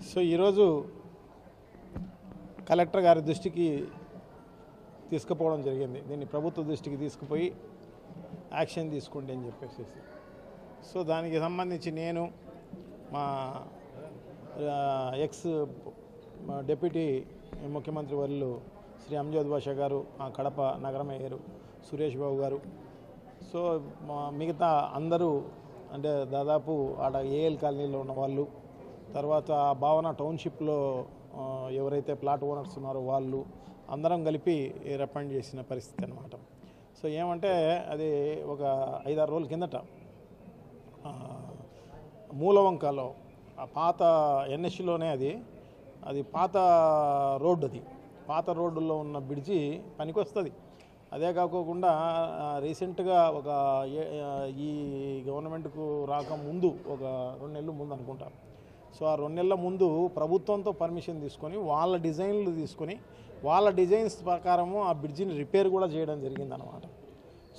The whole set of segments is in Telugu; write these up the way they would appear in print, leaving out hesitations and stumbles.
సో ఈరోజు కలెక్టర్ గారి దృష్టికి తీసుకుపోవడం జరిగింది. దీన్ని ప్రభుత్వ దృష్టికి తీసుకుపోయి యాక్షన్ తీసుకోండి అని చెప్పేసి. సో దానికి సంబంధించి నేను మా ఎక్స్ డిప్యూటీ ముఖ్యమంత్రి వర్యులు శ్రీ అంజద్ బాషా గారు, కడప నగర మేయరు సురేష్ బాబు గారు, సో మిగతా అందరూ అంటే దాదాపు ఆడ ఏఎల్ కాలనీలో ఉన్న వాళ్ళు, తర్వాత భావన టౌన్షిప్లో ఎవరైతే ప్లాట్ ఓనర్స్ ఉన్నారో వాళ్ళు అందరం కలిపి రికమెండ్ చేసిన పరిస్థితి అన్నమాట. సో ఏమంటే అది ఒక 5-6 రోజుల కిందట మూలవంకలో పాత ఎన్ఎస్లోనే అది పాత రోడ్డు, అది పాత రోడ్డులో ఉన్న బ్రిడ్జి పనికొస్తుంది. అదే కాకోకుండా రీసెంట్గా ఈ గవర్నమెంట్కు రాకముందు ఒక 2 నెలల ముందు అనుకుంటా, సో ఆ 2 నెలల ముందు ప్రభుత్వంతో పర్మిషన్ తీసుకొని వాళ్ళ డిజైన్లు తీసుకొని వాళ్ళ డిజైన్స్ ప్రకారము ఆ బ్రిడ్జిని రిపేర్ కూడా చేయడం జరిగిందనమాట.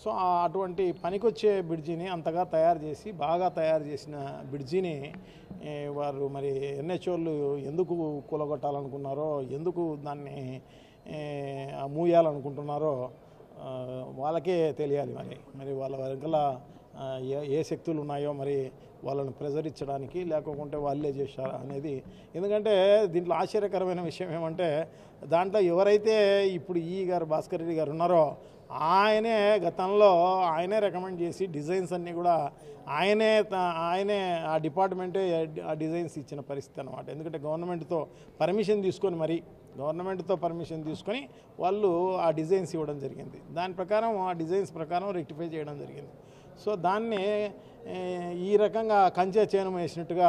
సో అటువంటి పనికొచ్చే బ్రిడ్జిని అంతగా తయారు చేసి బాగా తయారు చేసిన బ్రిడ్జిని వారు మరి ఎన్హెచ్ఓళ్ళు ఎందుకు కూలగొట్టాలనుకున్నారో, ఎందుకు దాన్ని మూయాలనుకుంటున్నారో వాళ్ళకే తెలియాలి. మరి వాళ్ళ వెనకాల ఏ శక్తులు ఉన్నాయో మరి వాళ్ళని ప్రెజర్ ఇచ్చడానికి, లేకపోతే వాళ్ళే చేశారా అనేది. ఎందుకంటే దీంట్లో ఆశ్చర్యకరమైన విషయం ఏమంటే దాంట్లో ఎవరైతే ఇప్పుడు గారు భాస్కర్ రెడ్డి గారు ఉన్నారో ఆయనే గతంలో రికమెండ్ చేసి డిజైన్స్ అన్నీ కూడా ఆయనే ఆ డిపార్ట్మెంటే ఆ డిజైన్స్ ఇచ్చిన పరిస్థితి అన్నమాట. ఎందుకంటే గవర్నమెంట్తో పర్మిషన్ తీసుకొని వాళ్ళు ఆ డిజైన్స్ ఇవ్వడం జరిగింది. దాని ప్రకారం ఆ డిజైన్స్ ప్రకారం రెక్టిఫై చేయడం జరిగింది. సో దాన్ని ఈ రకంగా కంచె చేను వేసినట్టుగా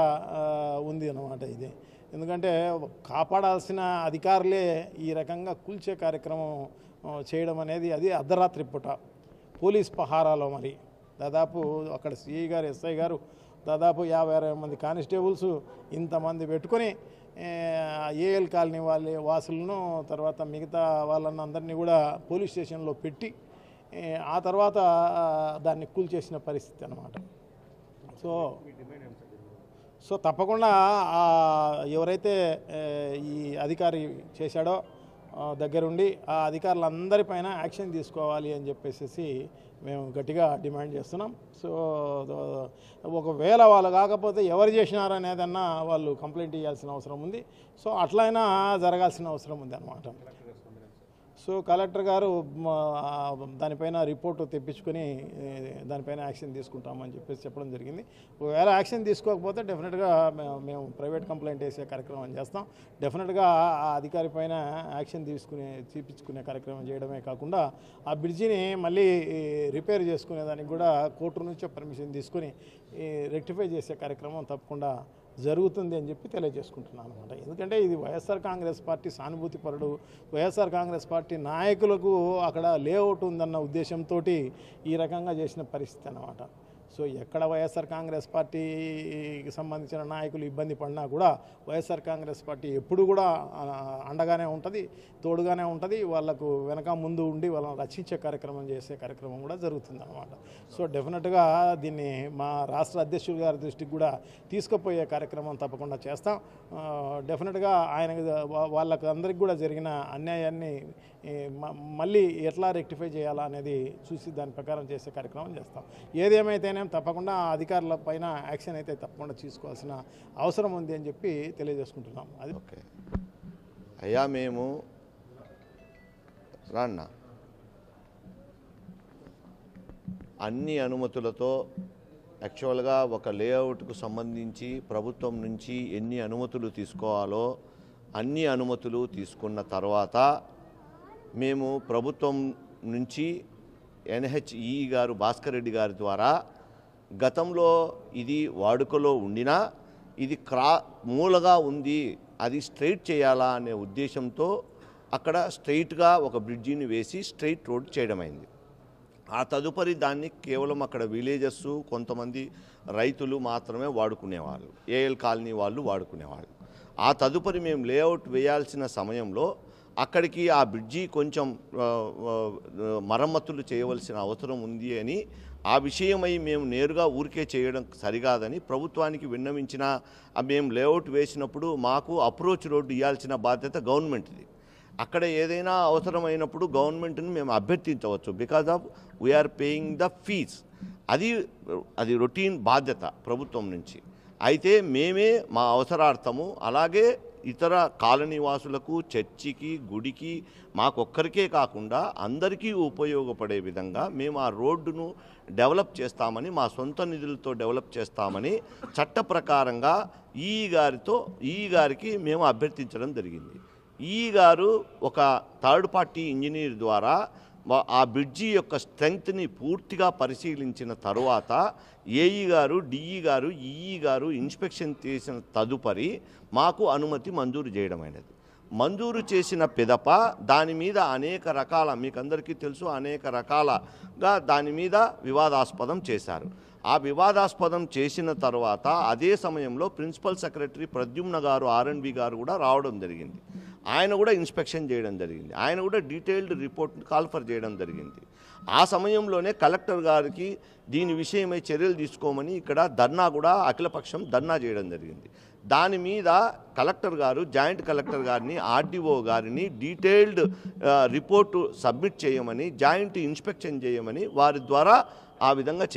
ఉంది అన్నమాట ఇది. ఎందుకంటే కాపాడాల్సిన అధికారులే ఈ రకంగా కూల్చే కార్యక్రమం చేయడం అనేది, అది అర్ధరాత్రి పూట పోలీస్ పహారాలో మరి దాదాపు అక్కడ సిఐ గారు, ఎస్ఐ గారు, దాదాపు 50-60 మంది కానిస్టేబుల్స్ ఇంతమంది పెట్టుకొని ఏఎల్ కాలనీ వాళ్ళ వాసులను, తర్వాత మిగతా వాళ్ళందరినీ కూడా పోలీస్ స్టేషన్లో పెట్టి ఆ తర్వాత దాన్ని కూల్చేసిన పరిస్థితి అన్నమాట. సో తప్పకుండా ఎవరైతే ఈ అధికారి చేశాడో దగ్గరుండి ఆ అధికారులందరిపైన యాక్షన్ తీసుకోవాలి అని చెప్పేసి మేము గట్టిగా డిమాండ్ చేస్తున్నాం. సో ఒకవేళ వాళ్ళు కాకపోతే ఎవరు చేసినారనేదన్నా వాళ్ళు కంప్లైంట్ ఇవ్వాల్సిన అవసరం ఉంది. సో అట్లయినా జరగాల్సిన అవసరం ఉంది అన్నమాట. సో కలెక్టర్ గారు దానిపైన రిపోర్టు తెప్పించుకొని దానిపైన యాక్షన్ తీసుకుంటామని చెప్పేసి చెప్పడం జరిగింది. ఒకవేళ యాక్షన్ తీసుకోకపోతే డెఫినెట్గా మేము ప్రైవేట్ కంప్లైంట్ వేసే కార్యక్రమం చేస్తాం. డెఫినెట్గా ఆ అధికారి పైన యాక్షన్ తీపించుకునే కార్యక్రమం చేయడమే కాకుండా ఆ బ్రిడ్జిని మళ్ళీ రిపేర్ చేసుకునేదానికి కూడా కోర్టు నుంచి పర్మిషన్ తీసుకొని రెక్టిఫై చేసే కార్యక్రమం తప్పకుండా జరుగుతుంది అని చెప్పి తెలియజేసుకుంటున్నాను అనమాట. ఎందుకంటే ఇది వైఎస్ఆర్ కాంగ్రెస్ పార్టీ సానుభూతి పరుడు, వైఎస్ఆర్ కాంగ్రెస్ పార్టీ నాయకులకు అక్కడ లేఅవుట్ ఉందన్న ఉద్దేశంతో ఈ రకంగా చేసిన పరిస్థితి అన్నమాట. సో ఎక్కడ వైఎస్ఆర్ కాంగ్రెస్ పార్టీకి సంబంధించిన నాయకులు ఇబ్బంది పడినా కూడా వైఎస్ఆర్ కాంగ్రెస్ పార్టీ ఎప్పుడు కూడా అండగానే ఉంటుంది, తోడుగానే ఉంటుంది. వాళ్ళకు వెనక ముందు ఉండి వాళ్ళని రక్షించే కార్యక్రమం చేసే కార్యక్రమం కూడా జరుగుతుంది అన్నమాట. సో డెఫినెట్గా దీన్ని మా రాష్ట్ర అధ్యక్షులు గారి దృష్టికి కూడా తీసుకుపోయే కార్యక్రమం తప్పకుండా చేస్తాం. డెఫినెట్గా వాళ్ళకు అందరికి కూడా జరిగిన అన్యాయాన్ని మళ్ళీ ఎట్లా రెక్టిఫై చేయాలా అనేది చూసి దాని ప్రకారం చేసే కార్యక్రమం చేస్తాం. ఏదేమైతేనే తప్పకుండా అధికారుల పైన యాక్షన్ అయితే తప్పకుండా తీసుకోవాల్సిన అవసరం ఉంది అని చెప్పి తెలియజేసుకుంటున్నాం. అది ఓకే అయ్యా, మేము రాన్నా అన్ని అనుమతులతో యాక్చువల్గా ఒక లేఅవుట్కు సంబంధించి ప్రభుత్వం నుంచి ఎన్ని అనుమతులు తీసుకోవాలో అన్ని అనుమతులు తీసుకున్న తర్వాత మేము ప్రభుత్వం నుంచి ఎన్హెచ్ఈ గారు భాస్కర్ రెడ్డి గారి ద్వారా గతంలో ఇది వాడుకలో ఉండినా ఇది మూలగా ఉంది, అది స్ట్రైట్ చేయాలా అనే ఉద్దేశంతో అక్కడ స్ట్రైట్గా ఒక బ్రిడ్జిని వేసి స్ట్రైట్ రోడ్ చేయడమైంది. ఆ తదుపరి దాన్ని కేవలం అక్కడ విలేజెస్, కొంతమంది రైతులు మాత్రమే వాడుకునేవాళ్ళు, ఏఎల్ కాలనీ వాళ్ళు వాడుకునేవాళ్ళు. ఆ తదుపరి మేము లేఅవుట్ వేయాల్సిన సమయంలో అక్కడికి ఆ బ్రిడ్జి కొంచెం మరమ్మతులు చేయవలసిన అవసరం ఉంది అని ఆ విషయమై మేము నేరుగా ఊరికే చేయడం సరికాదని ప్రభుత్వానికి విన్నవించిన మేము లేఅవుట్ వేసినప్పుడు మాకు అప్రోచ్ రోడ్డు ఇవ్వాల్సిన బాధ్యత గవర్నమెంట్ది. అక్కడ ఏదైనా అవసరమైనప్పుడు గవర్నమెంట్ని మేము అభ్యర్థించవచ్చు, because of we're paying the fees. అది రొటీన్ బాధ్యత ప్రభుత్వం నుంచి. అయితే మేమే మా అవసరార్థము అలాగే ఇతర కాలనీ వాసులకు, చర్చికి, గుడికి, మాకొక్కరికే కాకుండా అందరికీ ఉపయోగపడే విధంగా మేము ఆ రోడ్డును డెవలప్ చేస్తామని, మా సొంత నిధులతో డెవలప్ చేస్తామని చట్ట ప్రకారంగా ఈ గారికి మేము అభ్యర్థించడం జరిగింది. ఈ గారు ఒక థర్డ్ పార్టీ ఇంజనీర్ ద్వారా ఆ బ్రిడ్జి యొక్క స్ట్రెంగ్త్ని పూర్తిగా పరిశీలించిన తరువాత ఏఈ గారు, డిఈ గారు, ఈఈ గారు ఇన్స్పెక్షన్ చేసిన తదుపరి మాకు అనుమతి మంజూరు చేయడమైనది. మంజూరు చేసిన పిదప దాని మీద అనేక రకాల, మీకు అందరికీ తెలుసు, అనేక రకాలగా దాని మీద వివాదాస్పదం చేశారు. ఆ వివాదాస్పదం చేసిన తర్వాత అదే సమయంలో ప్రిన్సిపల్ సెక్రటరీ ప్రద్యుమ్న గారు, ఆర్ఎండ్బి గారు కూడా రావడం జరిగింది. ఆయన కూడా ఇన్స్పెక్షన్ చేయడం జరిగింది. ఆయన కూడా డీటెయిల్డ్ రిపోర్ట్ కాల్ఫర్ చేయడం జరిగింది. ఆ సమయంలోనే కలెక్టర్ గారికి దీని విషయమై చర్యలు తీసుకోమని ఇక్కడ ధర్నా కూడా అఖిలపక్షం ధర్నా చేయడం జరిగింది. దాని మీద కలెక్టర్ గారు, జాయింట్ కలెక్టర్ గారిని, ఆర్డీఓ గారిని డీటెయిల్డ్ రిపోర్టు సబ్మిట్ చేయమని, జాయింట్ ఇన్స్పెక్షన్ చేయమని వారి ద్వారా ఆ విధంగా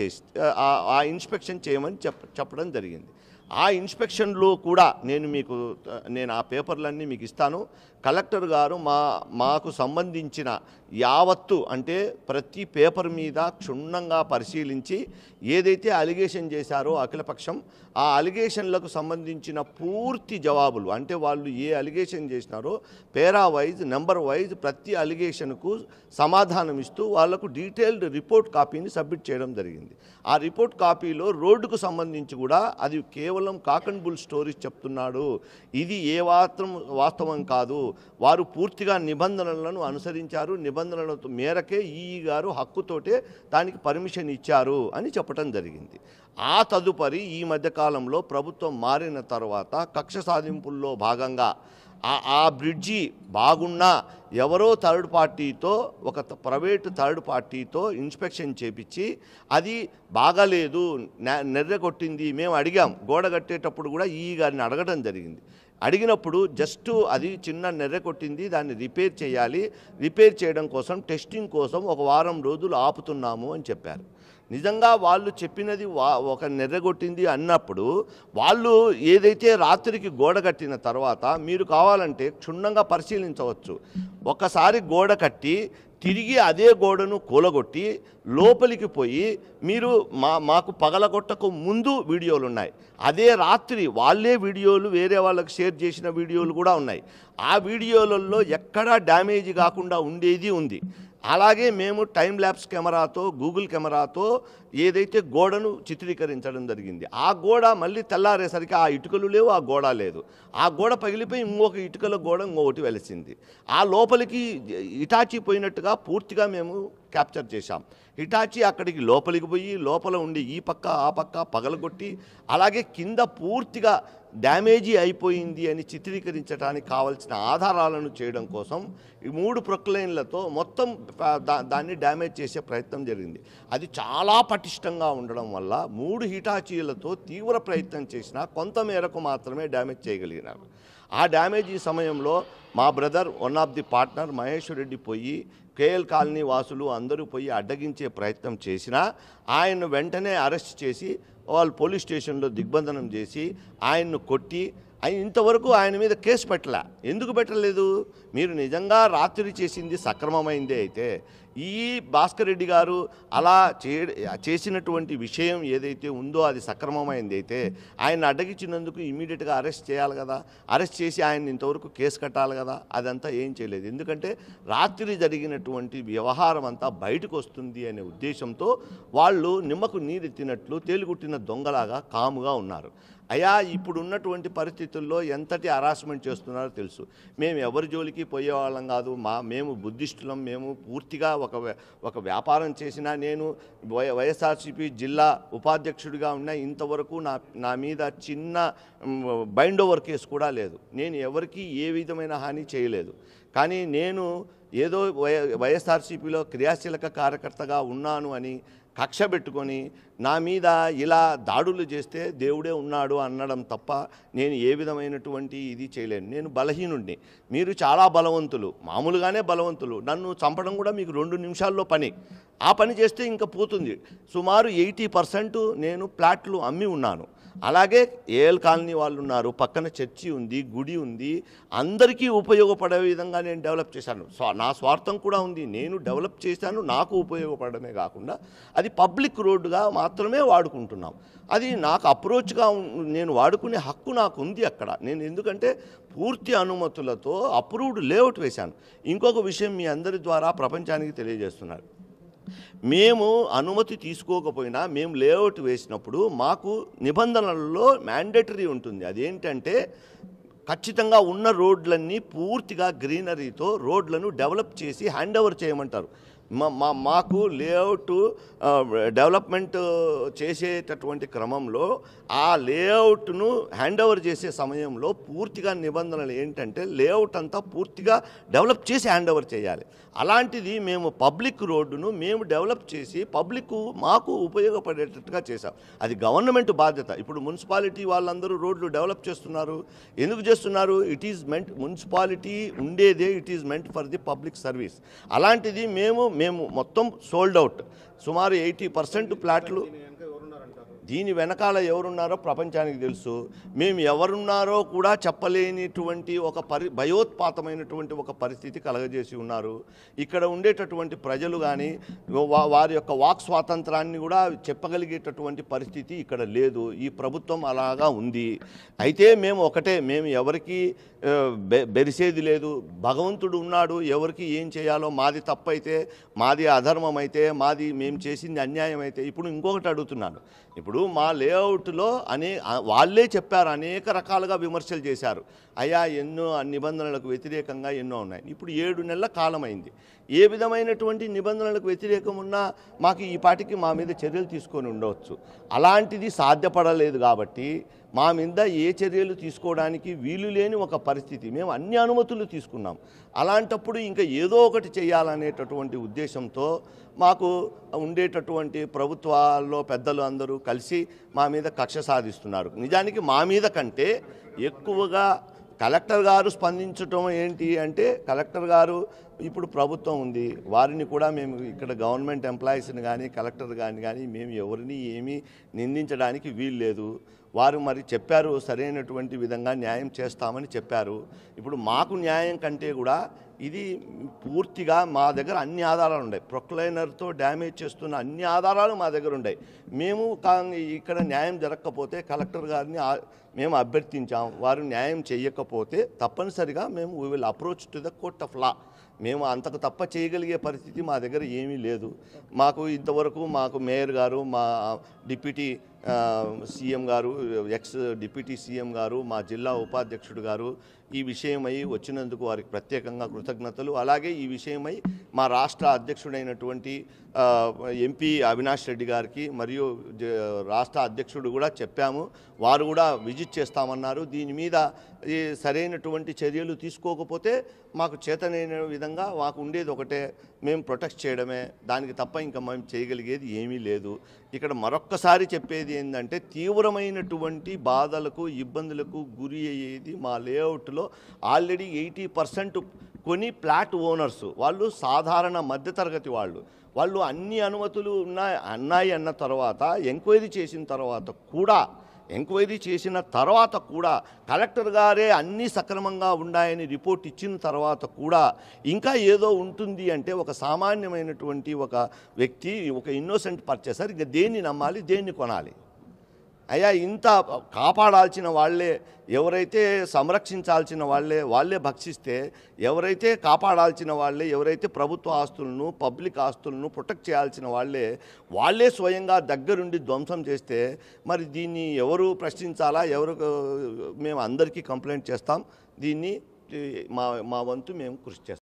ఆ ఇన్స్పెక్షన్ చేయమని చెప్పడం జరిగింది. ఆ ఇన్స్పెక్షన్లో కూడా నేను ఆ పేపర్లన్నీ మీకు ఇస్తాను. కలెక్టర్ గారు మాకు సంబంధించిన యావత్తు, అంటే ప్రతి పేపర్ మీద క్షుణ్ణంగా పరిశీలించి ఏదైతే అలిగేషన్ చేశారో అఖిలపక్షం, ఆ అలిగేషన్లకు సంబంధించిన పూర్తి జవాబులు, అంటే వాళ్ళు ఏ అలిగేషన్ చేసినారో పేరా వైజ్, నెంబర్ వైజ్ ప్రతి అలిగేషన్కు సమాధానం ఇస్తూ వాళ్లకు డీటెయిల్డ్ రిపోర్ట్ కాపీని సబ్మిట్ చేయడం జరిగింది. ఆ రిపోర్ట్ కాపీలో రోడ్డుకు సంబంధించి కూడా అది కేవలం కాక్ అండ్ బుల్ స్టోరీస్ చెప్తున్నాడు, ఇది ఏ మాత్రం వాస్తవం కాదు, వారు పూర్తిగా నిబంధనలను అనుసరించారు, నిబంధనల మేరకే ఈఈ గారు హక్కుతోటే దానికి పర్మిషన్ ఇచ్చారు అని చెప్పడం జరిగింది. ఆ తదుపరి ఈ మధ్యకాలంలో ప్రభుత్వం మారిన తర్వాత కక్ష సాధింపుల్లో భాగంగా ఆ బ్రిడ్జి బాగున్నా ఎవరో థర్డ్ పార్టీతో, ఒక ప్రైవేటు థర్డ్ పార్టీతో ఇన్స్పెక్షన్ చేపించి అది బాగాలేదు, నెర్రెకొట్టింది. మేము అడిగాం, గోడ కట్టేటప్పుడు కూడా ఈ గారిని అడగడం జరిగింది. అడిగినప్పుడు జస్ట్ అది చిన్న నెర్రె కొట్టింది, దాన్ని రిపేర్ చేయాలి, రిపేర్ చేయడం కోసం టెస్టింగ్ కోసం ఒక వారం రోజులు ఆపుతున్నాము అని చెప్పారు. నిజంగా వాళ్ళు చెప్పినది ఒక నెర్రెగొట్టింది అన్నప్పుడు వాళ్ళు ఏదైతే రాత్రికి గోడ కట్టిన తర్వాత మీరు కావాలంటే క్షుణ్ణంగా పరిశీలించవచ్చు. ఒకసారి గోడ కట్టి తిరిగి అదే గోడను కూలగొట్టి లోపలికి పోయి మీరు మాకు పగలగొట్టకు ముందు వీడియోలు ఉన్నాయి. అదే రాత్రి వాళ్ళే వీడియోలు వేరే వాళ్ళకి షేర్ చేసిన వీడియోలు కూడా ఉన్నాయి. ఆ వీడియోలలో ఎక్కడా డ్యామేజ్ కాకుండా ఉండేది ఉంది. అలాగే మేము టైం ల్యాప్స్ కెమెరాతో, గూగుల్ కెమెరాతో ఏదైతే గోడను చిత్రీకరించడం జరిగింది. ఆ గోడ మళ్ళీ తెల్లారేసరికి ఆ ఇటుకలు లేవు, ఆ గోడ లేదు. ఆ గోడ పగిలిపోయి ఇంకొక ఇటుకల గోడ ఇంకొకటి వెలిసింది. ఆ లోపలికి ఇటాచీ పోయినట్టుగా పూర్తిగా మేము క్యాప్చర్ చేశాం. హిటాచీ అక్కడికి లోపలికి పోయి లోపల ఉండి ఈ పక్క ఆ పక్క పగలగొట్టి అలాగే కింద పూర్తిగా డ్యామేజీ అయిపోయింది అని చిత్రీకరించడానికి కావాల్సిన ఆధారాలను చేయడం కోసం ఈ 3 ప్రొక్లైన్లతో మొత్తం దాన్ని డ్యామేజ్ చేసే ప్రయత్నం జరిగింది. అది చాలా పటిష్టంగా ఉండడం వల్ల 3 హిటాచీలతో తీవ్ర ప్రయత్నం చేసినా కొంత మేరకు మాత్రమే డ్యామేజ్ చేయగలిగినారు. ఆ డ్యామేజీ సమయంలో మా brother, one of the partner Maheshwar Reddy పోయి, కేఎల్ కాలనీ వాసులు అందరూ పోయి అడ్డగించే ప్రయత్నం చేసినా ఆయన్ను వెంటనే అరెస్ట్ చేసి వాళ్ళు పోలీస్ స్టేషన్లో దిగ్బంధనం చేసి ఆయన్ను కొట్టి, ఇంతవరకు ఆయన మీద కేసు పెట్టలే. ఎందుకు పెట్టలేదు? మీరు నిజంగా రాత్రి చేసింది సక్రమమైందే అయితే ఈ భాస్కర్ రెడ్డి గారు అలా చేసినటువంటి విషయం ఏదైతే ఉందో అది సక్రమమైంది అయితే ఆయన అడ్డగించినందుకు ఇమీడియట్గా అరెస్ట్ చేయాలి కదా, అరెస్ట్ చేసి ఆయన ఇంతవరకు కేసు కట్టాలి కదా. అదంతా ఏం చేయలేదు. ఎందుకంటే రాత్రి జరిగినటువంటి వ్యవహారం అంతా బయటకు వస్తుంది అనే ఉద్దేశంతో వాళ్ళు నిమ్మకు నీరెత్తినట్లు తేలిగుట్టిన దొంగలాగా కాముగా ఉన్నారు. అయ్యా, ఇప్పుడు ఉన్నటువంటి పరిస్థితుల్లో ఎంతటి హరాస్మెంట్ చేస్తున్నారో తెలుసు. మేము ఎవరి జోలికి పోయేవాళ్ళం కాదు. మేము బుద్ధిస్టులం. మేము పూర్తిగా ఒక వ్యాపారం చేసినా, నేను వైఎస్ఆర్సీపీ జిల్లా ఉపాధ్యక్షుడిగా ఉన్నా ఇంతవరకు నా మీద చిన్న బైండ్ ఓవర్ కేసు కూడా లేదు. నేను ఎవరికి ఏ విధమైన హాని చేయలేదు. కానీ నేను ఏదో వైఎస్ఆర్సీపీలో క్రియాశీలక కార్యకర్తగా ఉన్నాను అని కక్ష పెట్టుకొని నా మీద ఇలా దాడులు చేస్తే దేవుడే ఉన్నాడు అనడం తప్ప నేను ఏ విధమైనటువంటి ఇది చేయలేను. నేను బలహీనుడిని, మీరు చాలా బలవంతులు, మామూలుగానే బలవంతులు. నన్ను చంపడం కూడా మీకు 2 నిమిషాల్లో పని. ఆ పని చేస్తే ఇంకా పోతుంది. సుమారు 80% నేను ప్లాట్లు అమ్మి ఉన్నాను. అలాగే ఏఎల్ కాలనీ వాళ్ళు ఉన్నారు, పక్కన చర్చి ఉంది, గుడి ఉంది, అందరికీ ఉపయోగపడే విధంగా నేను డెవలప్ చేశాను. నా స్వార్థం కూడా ఉంది, నేను డెవలప్ చేశాను, నాకు ఉపయోగపడమే కాకుండా అది పబ్లిక్ రోడ్డుగా మాత్రమే వాడుకుంటున్నాం. అది నాకు అప్రోచ్గా నేను వాడుకునే హక్కు నాకు ఉంది అక్కడ. నేను ఎందుకంటే పూర్తి అనుమతులతో అప్రూవ్డ్ లేఅవుట్ వేశాను. ఇంకొక విషయం మీ అందరి ద్వారా ప్రపంచానికి తెలియజేస్తున్నారు. మేము అనుమతి తీసుకోకపోయినా మేము లేఅవుట్ వేసినప్పుడు మాకు నిబంధనలలో మ్యాండేటరీ ఉంటుంది. అదేంటంటే ఖచ్చితంగా ఉన్న రోడ్లన్నీ పూర్తిగా గ్రీనరీతో రోడ్లను డెవలప్ చేసి హ్యాండ్ ఓవర్ చేయమంటారు. మాకు లేఅవుట్ డెవలప్మెంట్ చేసేటటువంటి క్రమంలో ఆ లేఅవుట్ను హ్యాండ్ ఓవర్ చేసే సమయంలో పూర్తిగా నిబంధనలు ఏంటంటే లేఅవుట్ అంతా పూర్తిగా డెవలప్ చేసి హ్యాండ్ ఓవర్ చేయాలి. అలాంటిది మేము పబ్లిక్ రోడ్డును మేము డెవలప్ చేసి పబ్లిక్ మాకు ఉపయోగపడేటట్టుగా చేశాం. అది గవర్నమెంట్ బాధ్యత. ఇప్పుడు మున్సిపాలిటీ వాళ్ళందరూ రోడ్లు డెవలప్ చేస్తున్నారు. ఎందుకు చేస్తున్నారు? ఇట్ ఈజ్ మెంట్, మున్సిపాలిటీ ఉండేదే it is meant for the public service. అలాంటిది మేము మొత్తం సోల్డ్ అవుట్. సుమారు 80% ప్లాట్లు. దీని వెనకాల ఎవరున్నారో ప్రపంచానికి తెలుసు. మేము ఎవరున్నారో కూడా చెప్పలేనిటువంటి ఒక భయోత్పాతమైనటువంటి ఒక పరిస్థితి కలగజేసి ఉన్నారు. ఇక్కడ ఉండేటటువంటి ప్రజలు కానీ వారి యొక్క వాక్ స్వాతంత్రాన్ని కూడా చెప్పగలిగేటటువంటి పరిస్థితి ఇక్కడ లేదు. ఈ ప్రభుత్వం అలాగా ఉంది. అయితే మేము ఒకటే, మేము ఎవరికి బెరిసేది లేదు. భగవంతుడు ఉన్నాడు. ఎవరికి ఏం చేయాలో, మాది తప్పైతే, మాది అధర్మం అయితే, మాది మేము చేసింది అన్యాయం అయితే. ఇప్పుడు ఇంకొకటి అడుగుతున్నాను. ఇప్పుడు మా లేఅవుట్లో వాళ్ళే చెప్పారు, అనేక రకాలుగా విమర్శలు చేశారు. అయ్యా ఎన్నో నిబంధనలకు వ్యతిరేకంగా ఎన్నో ఉన్నాయి. ఇప్పుడు 7 నెలల కాలం అయింది. ఏ విధమైనటువంటి నిబంధనలకు వ్యతిరేకం ఉన్నా మాకు ఈ పాటికి మా మీద చర్యలు తీసుకొని ఉండవచ్చు. అలాంటిది సాధ్యపడలేదు కాబట్టి మా మీద ఏ చర్యలు తీసుకోవడానికి వీలు లేని ఒక పరిస్థితి. మేము అన్ని అనుమతులు తీసుకున్నాం. అలాంటప్పుడు ఇంకా ఏదో ఒకటి చేయాలనేటటువంటి ఉద్దేశంతో మాకు ఉండేటటువంటి ప్రభుత్వాల్లో పెద్దలు అందరూ కలిసి మా మీద కక్ష సాధిస్తున్నారు. నిజానికి మా మీద కంటే ఎక్కువగా కలెక్టర్ గారు స్పందించడం ఏంటి అంటే, కలెక్టర్ గారు ఇప్పుడు ప్రభుత్వం ఉంది, వారిని కూడా మేము ఇక్కడ గవర్నమెంట్ ఎంప్లాయీస్ని కానీ కలెక్టర్ కానీ మేము ఎవరిని ఏమీ నిందించడానికి వీలు లేదు. వారు మరి చెప్పారు, సరైనటువంటి విధంగా న్యాయం చేస్తామని చెప్పారు. ఇప్పుడు మాకు న్యాయం కంటే కూడా ఇది పూర్తిగా మా దగ్గర అన్ని ఆధారాలు ఉన్నాయి. ప్రొక్లైనర్తో డ్యామేజ్ చేస్తున్న అన్ని ఆధారాలు మా దగ్గర ఉన్నాయి. మేము ఇక్కడ న్యాయం జరగకపోతే కలెక్టర్ గారిని మేము అభ్యర్థించాం. వారు న్యాయం చేయకపోతే తప్పనిసరిగా మేము we will approach to the court of law. మేము అంతకు తప్ప చేయగలిగే పరిస్థితి మా దగ్గర ఏమీ లేదు. మాకు ఇంతవరకు మాకు మేయర్ గారు, మా డిప్యూటీ సీఎం గారు, ఎక్స్ డిప్యూటీ సీఎం గారు, మా జిల్లా ఉపాధ్యక్షుడు గారు ఈ విషయమై వచ్చినందుకు వారికి ప్రత్యేకంగా కృతజ్ఞతలు. అలాగే ఈ విషయమై మా రాష్ట్ర అధ్యక్షుడైనటువంటి ఎంపీ అవినాష్ రెడ్డి గారికి మరియు రాష్ట్ర అధ్యక్షుడు కూడా చెప్పాము. వారు కూడా విజిట్ చేస్తామన్నారు. దీని మీద సరైనటువంటి చర్యలు తీసుకోకపోతే మాకు చేతనైన విధంగా మాకు ఉండేది ఒకటే, మేము ప్రొటెక్ట్ చేయడమే. దానికి తప్ప ఇంకా మేము చేయగలిగేది ఏమీ లేదు. ఇక్కడ మరొక్కసారి చెప్పేది ఏంటంటే, తీవ్రమైనటువంటి బాధలకు ఇబ్బందులకు గురి అయ్యేది మా లేఅవుట్లో. ఆల్రెడీ 80% కొని ప్లాట్ ఓనర్స్ వాళ్ళు సాధారణ మధ్యతరగతి వాళ్ళు అన్ని అనుమతులు ఉన్నాయి అన్న తర్వాత ఎంక్వైరీ చేసిన తర్వాత కూడా కలెక్టర్ గారే అన్నీ సక్రమంగా ఉన్నాయని రిపోర్ట్ ఇచ్చిన తర్వాత కూడా ఇంకా ఏదో ఉంటుంది అంటే, ఒక సామాన్యమైనటువంటి ఒక వ్యక్తి, ఒక ఇన్నోసెంట్ పర్చేసర్ ఇంకా దేన్ని నమ్మాలి, దేన్ని కొనాలి? అయ్యా, ఇంత కాపాడాల్సిన వాళ్ళే, ఎవరైతే సంరక్షించాల్సిన వాళ్ళే భక్షిస్తే, ఎవరైతే కాపాడాల్సిన వాళ్ళే, ఎవరైతే ప్రభుత్వ ఆస్తులను పబ్లిక్ ఆస్తులను ప్రొటెక్ట్ చేయాల్సిన వాళ్ళే స్వయంగా దగ్గరుండి ధ్వంసం చేస్తే మరి దీన్ని ఎవరు ప్రశ్నించాలా? మేము అందరికీ కంప్లైంట్ చేస్తాం. దీన్ని మా వంతు మేము కృషి చేస్తాం.